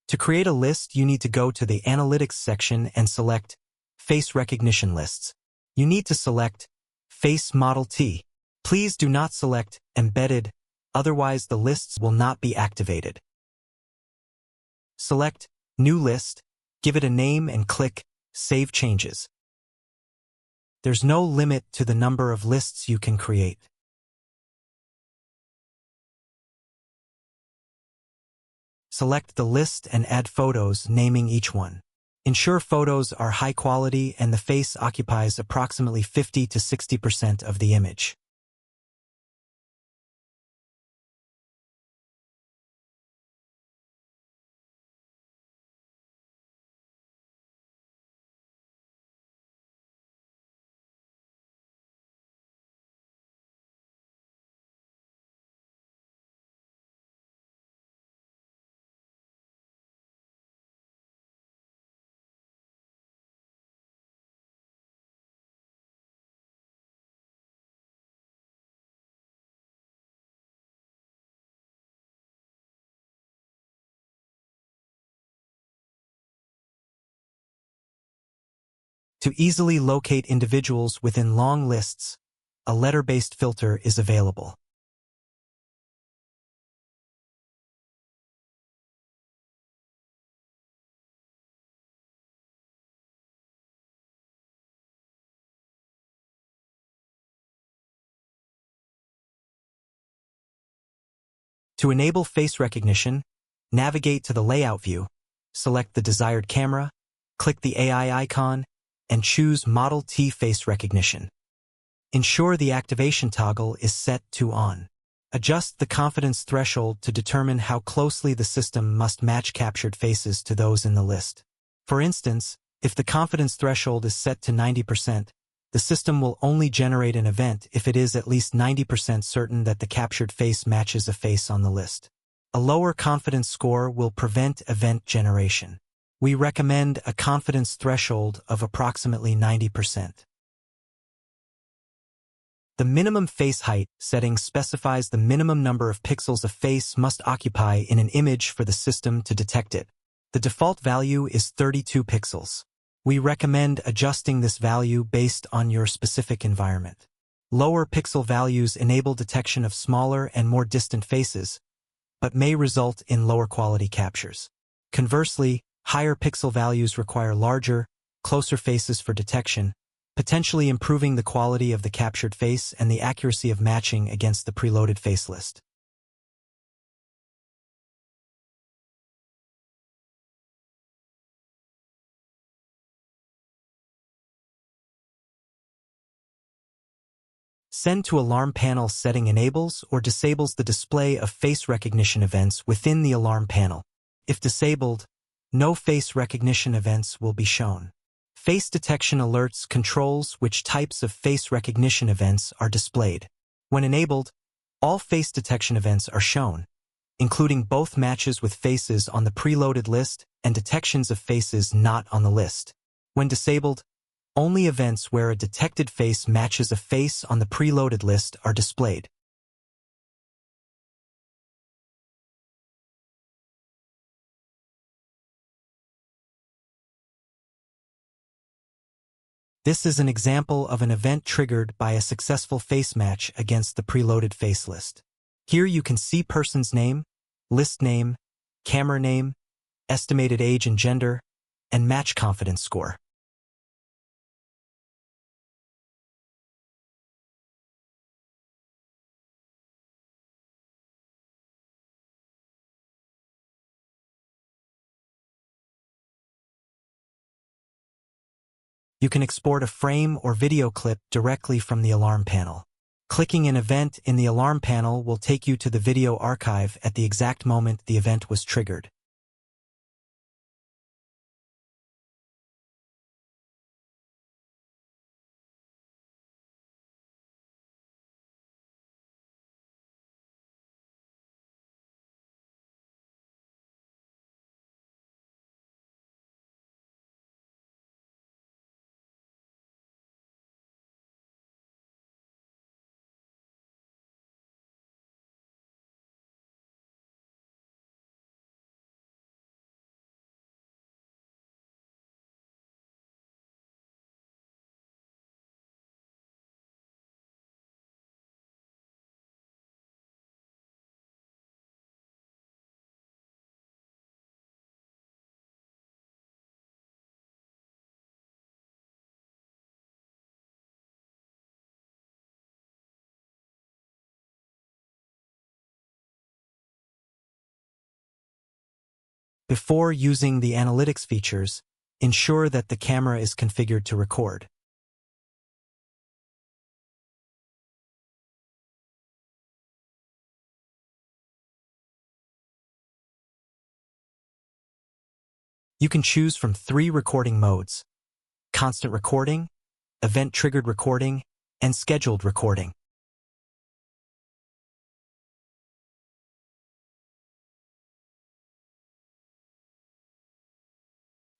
To create a list, you need to go to the Analytics section and select Face Recognition Lists. You need to select Face Model T. Please do not select Embedded, otherwise the lists will not be activated. Select New List, give it a name and click Save Changes. There's no limit to the number of lists you can create. Select the list and add photos, naming each one. Ensure photos are high quality and the face occupies approximately 50 to 60% of the image. To easily locate individuals within long lists, a letter-based filter is available. To enable face recognition, navigate to the Layout view, select the desired camera, click the AI icon, and choose Model T Face Recognition. Ensure the activation toggle is set to On. Adjust the confidence threshold to determine how closely the system must match captured faces to those in the list. For instance, if the confidence threshold is set to 90%, the system will only generate an event if it is at least 90% certain that the captured face matches a face on the list. A lower confidence score will prevent event generation. We recommend a confidence threshold of approximately 90%. The minimum face height setting specifies the minimum number of pixels a face must occupy in an image for the system to detect it. The default value is 32 pixels. We recommend adjusting this value based on your specific environment. Lower pixel values enable detection of smaller and more distant faces, but may result in lower quality captures. Conversely, higher pixel values require larger, closer faces for detection, potentially improving the quality of the captured face and the accuracy of matching against the preloaded face list. Send to Alarm Panel setting enables or disables the display of face recognition events within the alarm panel. If disabled, no face recognition events will be shown. Face detection alerts controls which types of face recognition events are displayed. When enabled, all face detection events are shown, including both matches with faces on the preloaded list and detections of faces not on the list. When disabled, only events where a detected face matches a face on the preloaded list are displayed. This is an example of an event triggered by a successful face match against the preloaded face list. Here you can see person's name, list name, camera name, estimated age and gender, and match confidence score. You can export a frame or video clip directly from the alarm panel. Clicking an event in the alarm panel will take you to the video archive at the exact moment the event was triggered. Before using the analytics features, ensure that the camera is configured to record. You can choose from 3 recording modes: constant recording, event-triggered recording, and scheduled recording.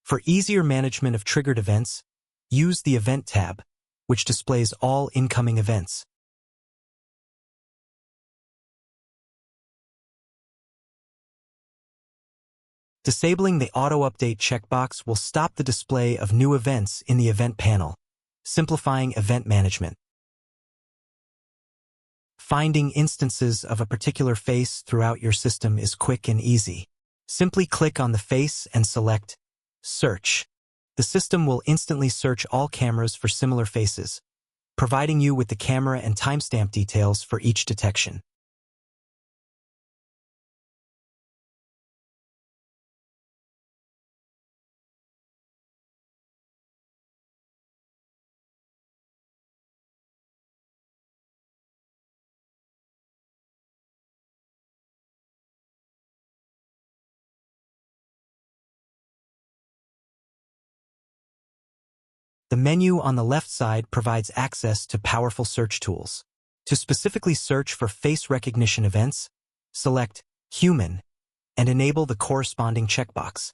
For easier management of triggered events, use the Event tab, which displays all incoming events. Disabling the auto-update checkbox will stop the display of new events in the event panel, simplifying event management. Finding instances of a particular face throughout your system is quick and easy. Simply click on the face and select Search. The system will instantly search all cameras for similar faces, providing you with the camera and timestamp details for each detection. The menu on the left side provides access to powerful search tools. To specifically search for face recognition events, select Human and enable the corresponding checkbox.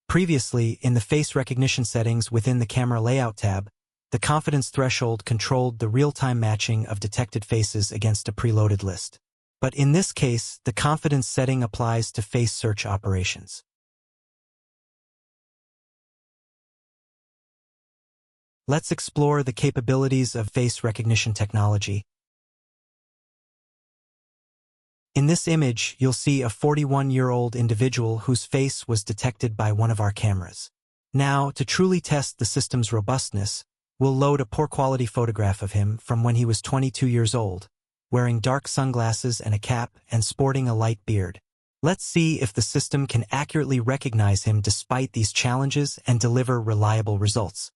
Previously, in the face recognition settings within the Camera Layout tab, the confidence threshold controlled the real-time matching of detected faces against a preloaded list. But in this case, the confidence setting applies to face search operations. Let's explore the capabilities of face recognition technology. In this image, you'll see a 41-year-old individual whose face was detected by one of our cameras. Now, to truly test the system's robustness, we'll load a poor-quality photograph of him from when he was 22 years old, wearing dark sunglasses and a cap and sporting a light beard. Let's see if the system can accurately recognize him despite these challenges and deliver reliable results.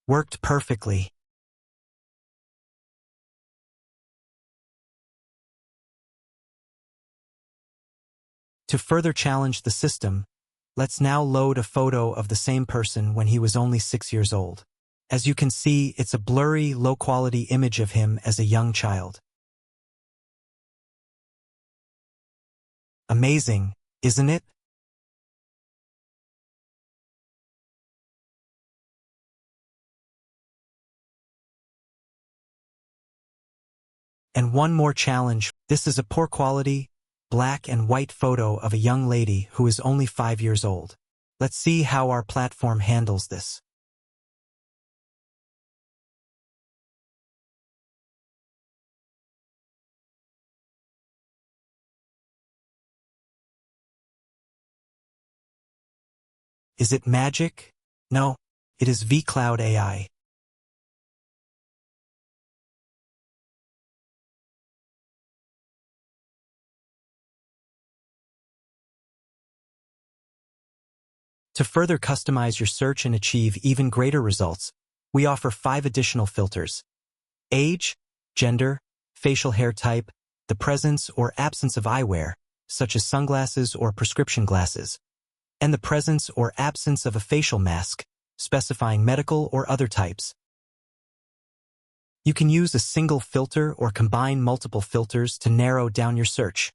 Worked perfectly. To further challenge the system, let's now load a photo of the same person when he was only 6 years old. As you can see, it's a blurry, low-quality image of him as a young child. Amazing, isn't it? And one more challenge. This is a poor quality, black and white photo of a young lady who is only 5 years old. Let's see how our platform handles this. Is it magic? No, it is vCloud AI. To further customize your search and achieve even greater results, we offer 5 additional filters: age, gender, facial hair type, the presence or absence of eyewear, such as sunglasses or prescription glasses, and the presence or absence of a facial mask, specifying medical or other types. You can use a single filter or combine multiple filters to narrow down your search.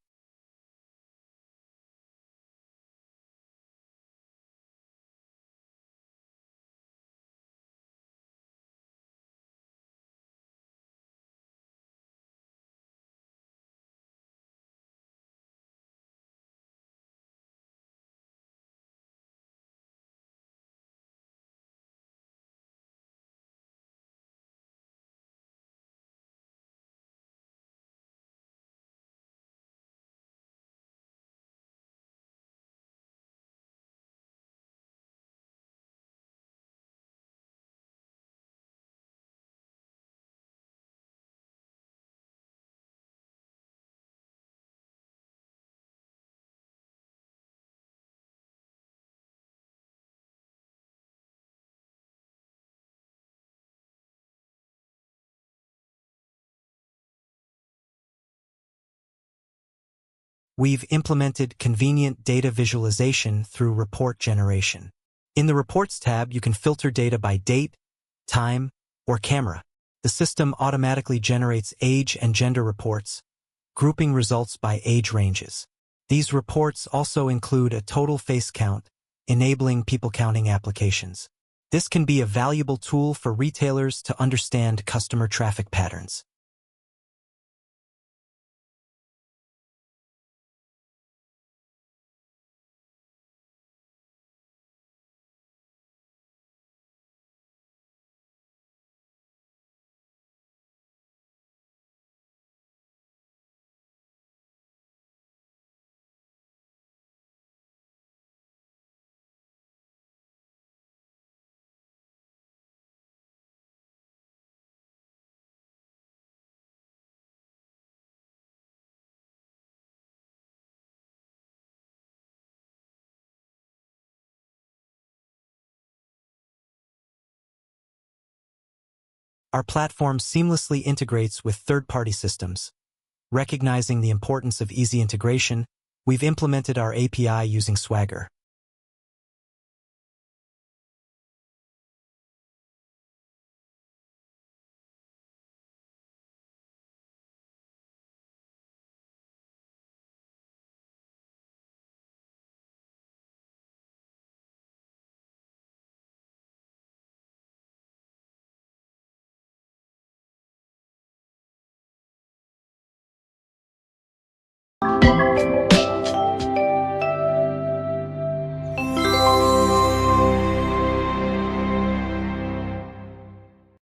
We've implemented convenient data visualization through report generation. In the Reports tab, you can filter data by date, time, or camera. The system automatically generates age and gender reports, grouping results by age ranges. These reports also include a total face count, enabling people counting applications. This can be a valuable tool for retailers to understand customer traffic patterns. Our platform seamlessly integrates with third-party systems. Recognizing the importance of easy integration, we've implemented our API using Swagger.